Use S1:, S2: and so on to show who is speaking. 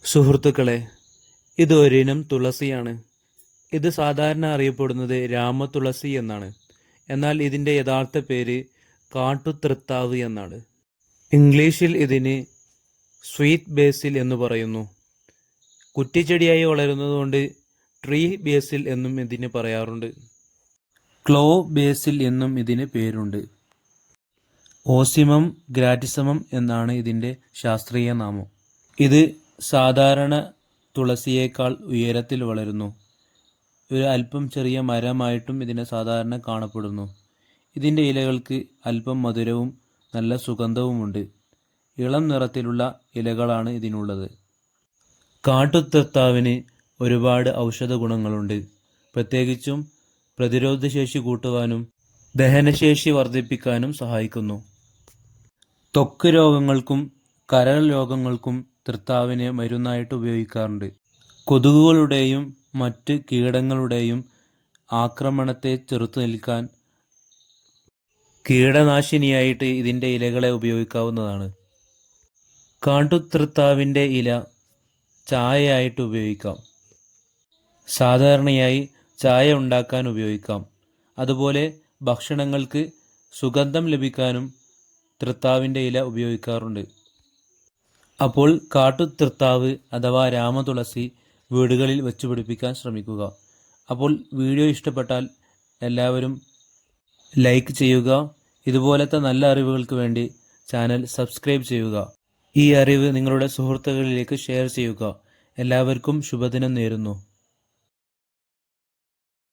S1: സുഹൃത്തുക്കളെ, ഇത് ഒരിനം തുളസിയാണ്. ഇത് സാധാരണ അറിയപ്പെടുന്നത് രാമതുളസി എന്നാണ്. എന്നാൽ ഇതിൻ്റെ യഥാർത്ഥ പേര് കാട്ടുതൃത്താവ് എന്നാണ്. ഇംഗ്ലീഷിൽ ഇതിന് സ്വീറ്റ് ബേസിൽ എന്ന് പറയുന്നു. കുറ്റിച്ചെടിയായി വളരുന്നതുകൊണ്ട് ട്രീ ബേസിൽ എന്നും ഇതിന് പറയാറുണ്ട്. ക്ലോ ബേസിൽ എന്നും ഇതിന് പേരുണ്ട്. ഓസിമം ഗ്രാറ്റിസമം എന്നാണ് ഇതിൻ്റെ ശാസ്ത്രീയ നാമം. ഇത് സാധാരണ തുളസിയേക്കാൾ ഉയരത്തിൽ വളരുന്നു. ഒരു അല്പം ചെറിയ മരമായിട്ടും ഇതിനെ സാധാരണ കാണപ്പെടുന്നു. ഇതിൻ്റെ ഇലകൾക്ക് അല്പം മധുരവും നല്ല സുഗന്ധവുമുണ്ട്. ഇളം നിറത്തിലുള്ള ഇലകളാണ് ഇതിനുള്ളത്. കാട്ടുതൃത്താവിന് ഒരുപാട് ഔഷധ ഗുണങ്ങളുണ്ട്. പ്രത്യേകിച്ചും പ്രതിരോധശേഷി കൂട്ടുവാനും ദഹനശേഷി വർദ്ധിപ്പിക്കാനും സഹായിക്കുന്നു. ത്വക്ക് രോഗങ്ങൾക്കും കരൾ രോഗങ്ങൾക്കും തൃത്താവിനെ മരുന്നായിട്ട് ഉപയോഗിക്കാറുണ്ട്. കൊതുകുകളുടെയും മറ്റ് കീടങ്ങളുടെയും ആക്രമണത്തെ ചെറുത്തു നിൽക്കാൻ കീടനാശിനിയായിട്ട് ഇതിൻ്റെ ഇലകളെ ഉപയോഗിക്കാവുന്നതാണ്. കാട്ടുതൃത്താവിൻ്റെ ഇല ചായയായിട്ട് ഉപയോഗിക്കാം. സാധാരണയായി ചായ ഉണ്ടാക്കാൻ ഉപയോഗിക്കാം. അതുപോലെ ഭക്ഷണങ്ങൾക്ക് സുഗന്ധം ലഭിക്കാനും തൃത്താവിൻ്റെ ഇല ഉപയോഗിക്കാറുണ്ട്. അപ്പോൾ കാട്ടുതൃത്താവ് അഥവാ രാമതുളസി വീടുകളിൽ വെച്ച് പിടിപ്പിക്കാൻ ശ്രമിക്കുക. അപ്പോൾ വീഡിയോ ഇഷ്ടപ്പെട്ടാൽ എല്ലാവരും ലൈക്ക് ചെയ്യുക. ഇതുപോലത്തെ നല്ല അറിവുകൾക്ക് വേണ്ടി ചാനൽ സബ്സ്ക്രൈബ് ചെയ്യുക. ഈ അറിവ് നിങ്ങളുടെ സുഹൃത്തുക്കളിലേക്ക് ഷെയർ ചെയ്യുക. എല്ലാവർക്കും ശുഭദിനം നേരുന്നു.